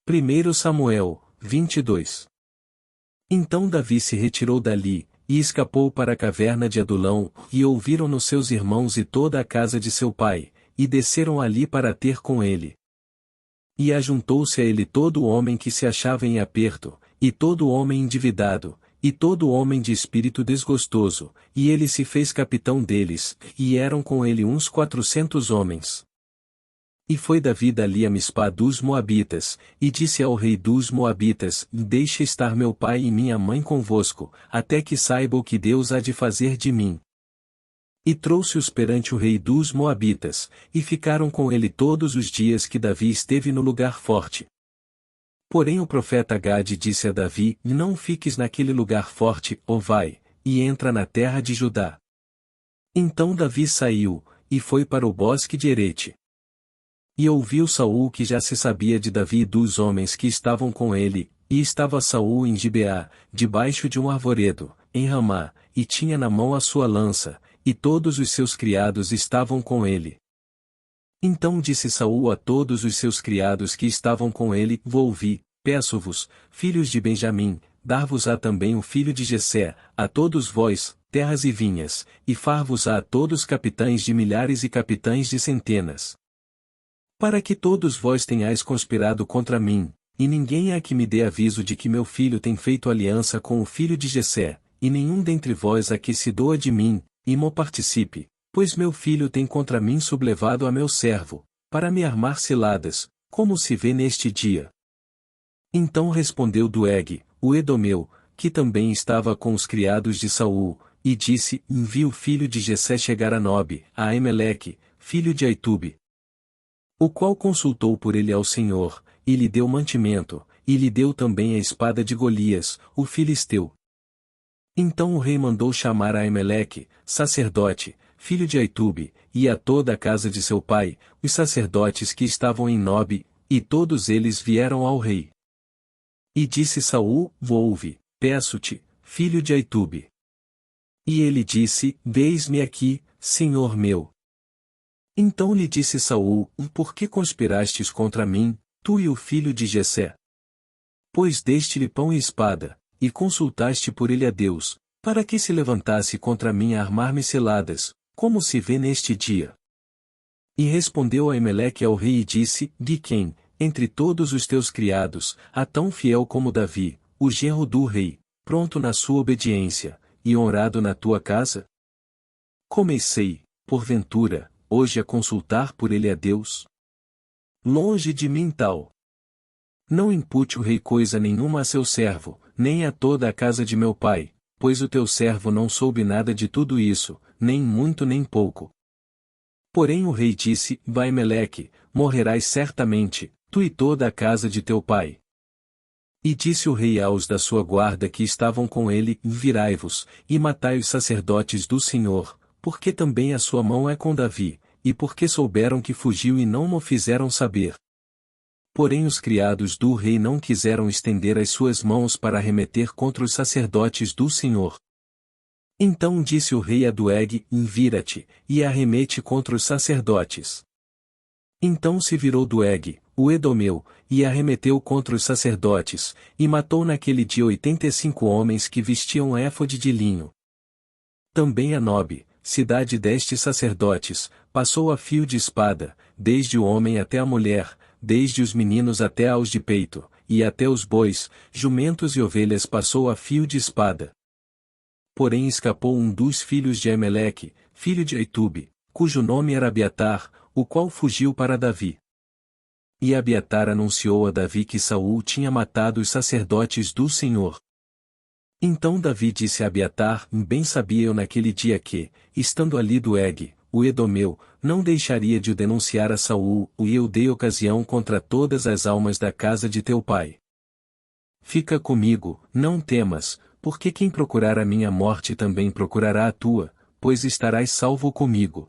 1 Samuel, 22. Então Davi se retirou dali, e escapou para a caverna de Adulão, e ouviram-no seus irmãos e toda a casa de seu pai, e desceram ali para ter com ele. E ajuntou-se a ele todo o homem que se achava em aperto, e todo o homem endividado, e todo o homem de espírito desgostoso, e ele se fez capitão deles, e eram com ele uns 400 homens. E foi Davi dali a Mispá dos Moabitas, e disse ao rei dos Moabitas: Deixe estar meu pai e minha mãe convosco, até que saiba o que Deus há de fazer de mim. E trouxe-os perante o rei dos Moabitas, e ficaram com ele todos os dias que Davi esteve no lugar forte. Porém o profeta Gade disse a Davi: Não fiques naquele lugar forte, vai, e entra na terra de Judá. Então Davi saiu, e foi para o bosque de Herete. E ouviu Saul que já se sabia de Davi e dos homens que estavam com ele, e estava Saul em Gibeá, debaixo de um arvoredo, em Ramá, e tinha na mão a sua lança, e todos os seus criados estavam com ele. Então disse Saul a todos os seus criados que estavam com ele: Ouvi, peço-vos, filhos de Benjamim, dar-vos-á também o filho de Jessé, a todos vós, terras e vinhas, e far-vos-á a todos capitães de milhares e capitães de centenas. Para que todos vós tenhais conspirado contra mim, e ninguém há que me dê aviso de que meu filho tem feito aliança com o filho de Jessé, e nenhum dentre vós a que se doa de mim, e mo participe, pois meu filho tem contra mim sublevado a meu servo, para me armar ciladas, como se vê neste dia. Então respondeu Doeg, o Edomeu, que também estava com os criados de Saul, e disse: Envie o filho de Jessé chegar a Nobe, a Aimeleque, filho de Aitube, o qual consultou por ele ao Senhor, e lhe deu mantimento, e lhe deu também a espada de Golias, o filisteu. Então o rei mandou chamar a Aimeleque, sacerdote, filho de Aitube, e a toda a casa de seu pai, os sacerdotes que estavam em Nobe, e todos eles vieram ao rei. E disse Saul: Ouve, peço-te, filho de Aitube. E ele disse: Eis-me aqui, senhor meu. Então lhe disse Saul: Por que conspirastes contra mim, tu e o filho de Jessé? Pois deste-lhe pão e espada, e consultaste por ele a Deus, para que se levantasse contra mim a armar-me ciladas, como se vê neste dia. E respondeu Aimeleque ao rei e disse: De quem, entre todos os teus criados, há tão fiel como Davi, o genro do rei, pronto na sua obediência, e honrado na tua casa? Comecei, porventura, hoje a consultar por ele a Deus? Longe de mim tal. Não impute o rei coisa nenhuma a seu servo, nem a toda a casa de meu pai, pois o teu servo não soube nada de tudo isso, nem muito nem pouco. Porém o rei disse: Vai, Meleque, morrerás certamente, tu e toda a casa de teu pai. E disse o rei aos da sua guarda que estavam com ele: Virai-vos, e matai os sacerdotes do Senhor, porque também a sua mão é com Davi, e porque souberam que fugiu e não mo fizeram saber. Porém os criados do rei não quiseram estender as suas mãos para arremeter contra os sacerdotes do Senhor. Então disse o rei a Doeg: Vira-te, e arremete contra os sacerdotes. Então se virou Doeg, o Edomeu, e arremeteu contra os sacerdotes, e matou naquele dia 85 homens que vestiam éfode de linho. Também a Nobe, cidade destes sacerdotes, passou a fio de espada, desde o homem até a mulher, desde os meninos até aos de peito, e até os bois, jumentos e ovelhas passou a fio de espada. Porém escapou um dos filhos de Aimeleque, filho de Aitube, cujo nome era Abiatar, o qual fugiu para Davi. E Abiatar anunciou a Davi que Saul tinha matado os sacerdotes do Senhor. Então Davi disse a Abiatar: Bem sabia eu naquele dia que, estando ali Doeg, o Edomeu, não deixaria de o denunciar a Saul, e eu dei ocasião contra todas as almas da casa de teu pai. Fica comigo, não temas, porque quem procurar a minha morte também procurará a tua, pois estarás salvo comigo.